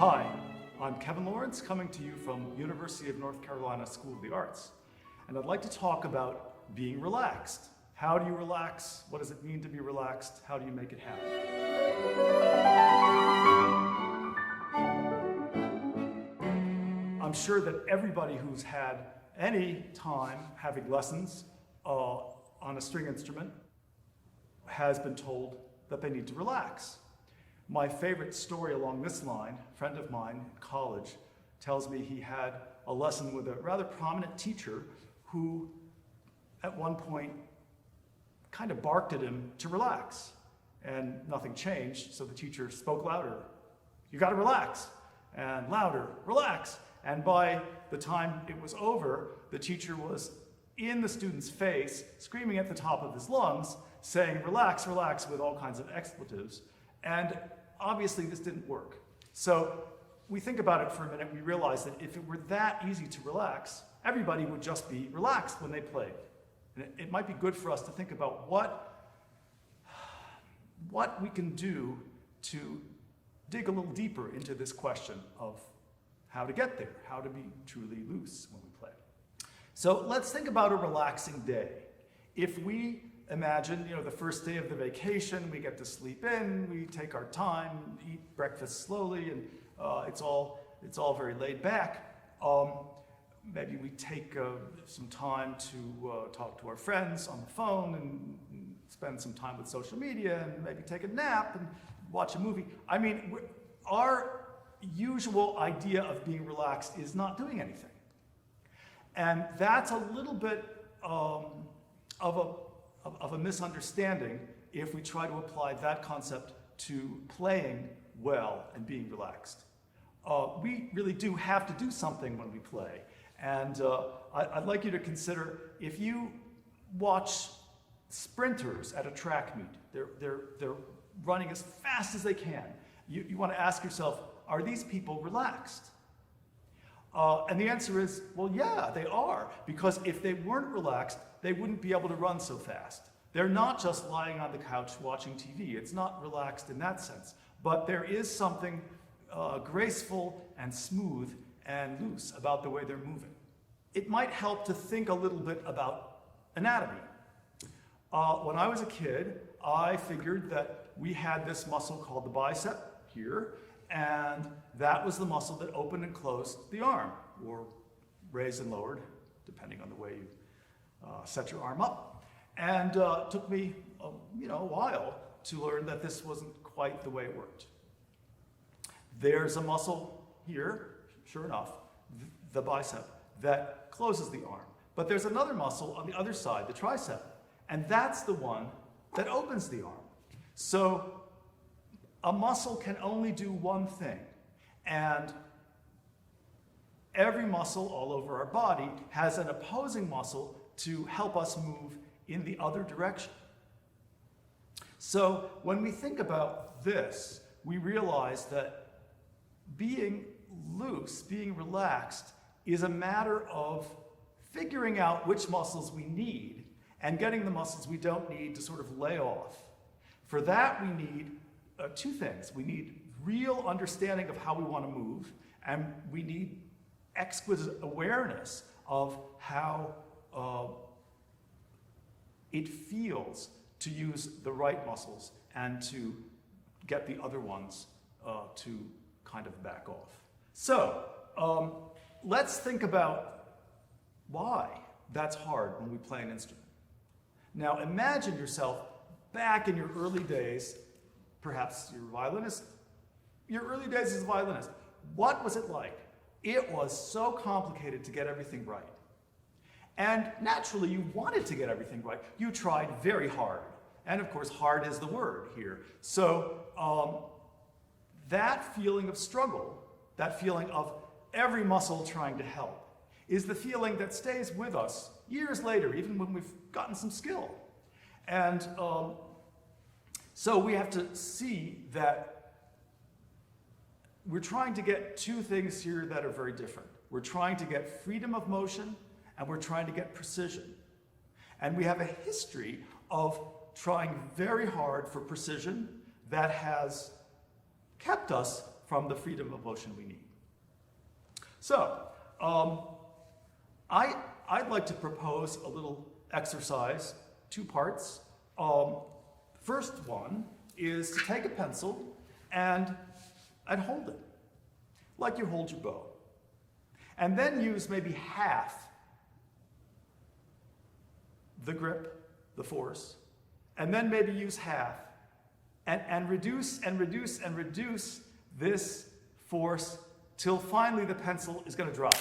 Hi, I'm Kevin Lawrence, coming to you from University of North Carolina School of the Arts. And I'd like to talk about being relaxed. How do you relax? What does it mean to be relaxed? How do you make it happen? I'm sure that everybody who's had any time having lessons on a string instrument has been told that they need to relax. My favorite story along this line, a friend of mine in college tells me he had a lesson with a rather prominent teacher who at one point kind of barked at him to relax, and nothing changed, so the teacher spoke louder. You gotta relax, and louder, relax. And by the time it was over, the teacher was in the student's face, screaming at the top of his lungs, saying, relax, relax, with all kinds of expletives. And obviously this didn't work. So we think about it for a minute, we realize that if it were that easy to relax, everybody would just be relaxed when they played. And it might be good for us to think about what we can do to dig a little deeper into this question of how to get there, how to be truly loose when we play. So let's think about a relaxing day. If we imagine, the first day of the vacation, we get to sleep in, we take our time, eat breakfast slowly, and it's all very laid back. Maybe we take some time to talk to our friends on the phone and spend some time with social media and maybe take a nap and watch a movie. I mean, our usual idea of being relaxed is not doing anything. And that's a little bit of a misunderstanding if we try to apply that concept to playing well and being relaxed. We really do have to do something when we play. And I'd like you to consider, if you watch sprinters at a track meet, they're running as fast as they can. You want to ask yourself, are these people relaxed? And the answer is, well, yeah, they are. Because if they weren't relaxed, they wouldn't be able to run so fast. They're not just lying on the couch watching TV. It's not relaxed in that sense. But there is something graceful and smooth and loose about the way they're moving. It might help to think a little bit about anatomy. When I was a kid, I figured that we had this muscle called the bicep here, and that was the muscle that opened and closed the arm, or raised and lowered, depending on the way you set your arm up. And it took me a while to learn that this wasn't quite the way it worked. There's a muscle here, sure enough, the bicep, that closes the arm. But there's another muscle on the other side, the tricep, and that's the one that opens the arm. So a muscle can only do one thing, and every muscle all over our body has an opposing muscle to help us move in the other direction. So when we think about this, we realize that being loose, being relaxed, is a matter of figuring out which muscles we need and getting the muscles we don't need to sort of lay off. For that, we need two things. We need real understanding of how we want to move, and we need exquisite awareness of how it feels to use the right muscles and to get the other ones to kind of back off. So let's think about why that's hard when we play an instrument. Now imagine yourself back in your early days, perhaps you're a violinist, your early days as a violinist. What was it like? It was so complicated to get everything right. And naturally, you wanted to get everything right. You tried very hard. And of course, hard is the word here. So that feeling of struggle, that feeling of every muscle trying to help, is the feeling that stays with us years later, even when we've gotten some skill. And so we have to see that we're trying to get two things here that are very different. We're trying to get freedom of motion, and we're trying to get precision. And we have a history of trying very hard for precision that has kept us from the freedom of motion we need. So, I'd like to propose a little exercise, 2 parts. First one is to take a pencil and hold it, like you hold your bow. And then use maybe half the grip, the force, and then maybe use half, and reduce and reduce and reduce this force till finally the pencil is going to drop.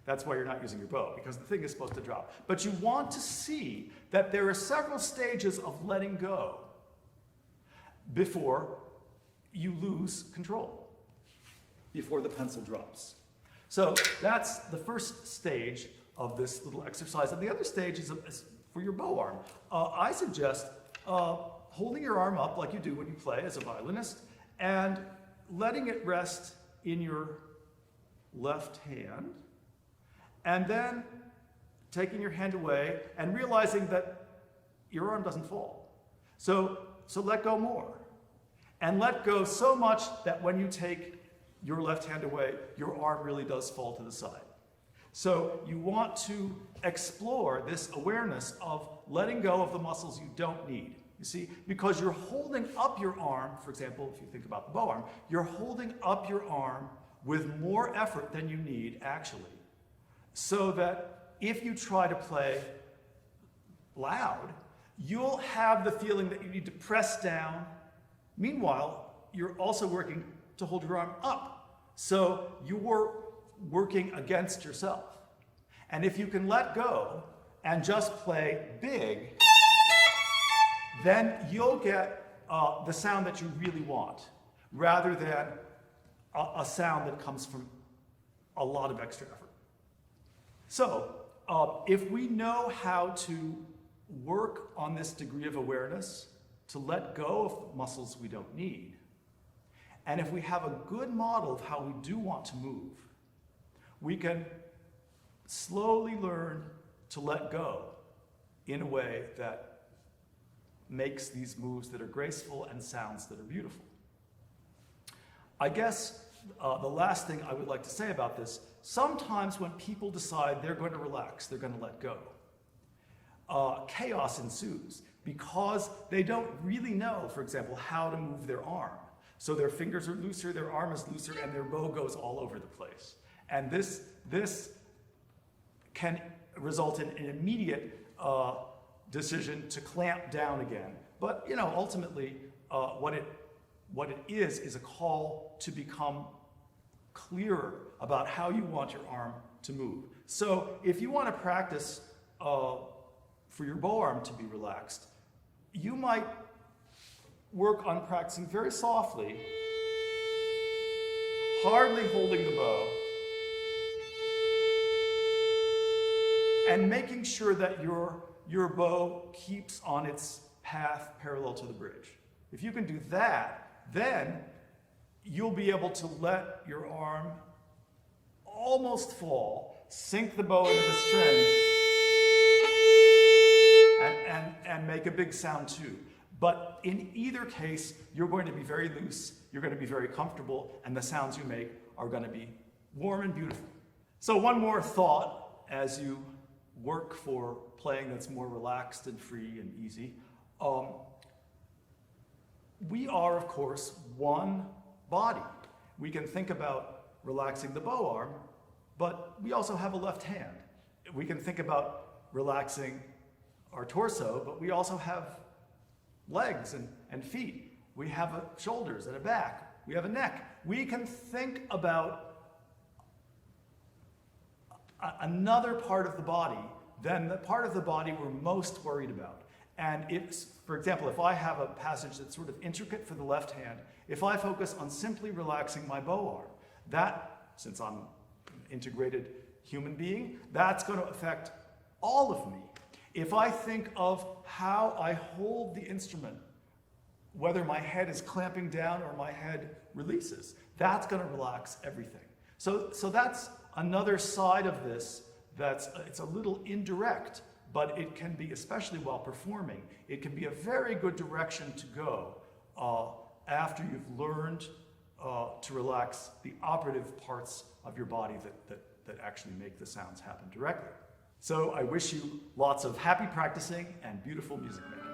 That's why you're not using your bow, because the thing is supposed to drop. But you want to see that there are several stages of letting go before you lose control, before the pencil drops. So that's the first stage of this little exercise. And the other stage is for your bow arm. I suggest holding your arm up like you do when you play as a violinist and letting it rest in your left hand, and then taking your hand away and realizing that your arm doesn't fall. So let go more. And let go so much that when you take your left hand away, your arm really does fall to the side. So you want to explore this awareness of letting go of the muscles you don't need. You see, because you're holding up your arm, for example, if you think about the bow arm, you're holding up your arm with more effort than you need, actually, so that if you try to play loud, you'll have the feeling that you need to press down. Meanwhile, you're also working to hold your arm up. So you're working against yourself. And if you can let go and just play big, then you'll get the sound that you really want, rather than a sound that comes from a lot of extra effort. So, if we know how to work on this degree of awareness, to let go of muscles we don't need, and if we have a good model of how we do want to move, we can slowly learn to let go in a way that makes these moves that are graceful and sounds that are beautiful. I guess the last thing I would like to say about this, sometimes when people decide they're going to relax, they're going to let go, chaos ensues because they don't really know, for example, how to move their arm. So their fingers are looser, their arm is looser, and their bow goes all over the place. And this can result in an immediate decision to clamp down again. But ultimately, what it is a call to become clearer about how you want your arm to move. So if you want to practice for your bow arm to be relaxed, you might work on practicing very softly, hardly holding the bow, and making sure that your bow keeps on its path parallel to the bridge. If you can do that, then you'll be able to let your arm almost fall, sink the bow into the string, and make a big sound too. But in either case, you're going to be very loose, you're going to be very comfortable, and the sounds you make are going to be warm and beautiful. So one more thought as you work for playing that's more relaxed and free and easy. We are, of course, one body. We can think about relaxing the bow arm, but we also have a left hand. We can think about relaxing our torso, but we also have legs and feet. We have shoulders and a back. We have a neck. We can think about another part of the body than the part of the body we're most worried about. And it's, for example, if I have a passage that's sort of intricate for the left hand, if I focus on simply relaxing my bow arm, that, since I'm an integrated human being, that's going to affect all of me. If I think of how I hold the instrument, whether my head is clamping down or my head releases, that's going to relax everything. So that's another side of this it's a little indirect, but it can be, especially while performing, it can be a very good direction to go after you've learned to relax the operative parts of your body that actually make the sounds happen directly. So I wish you lots of happy practicing and beautiful music making.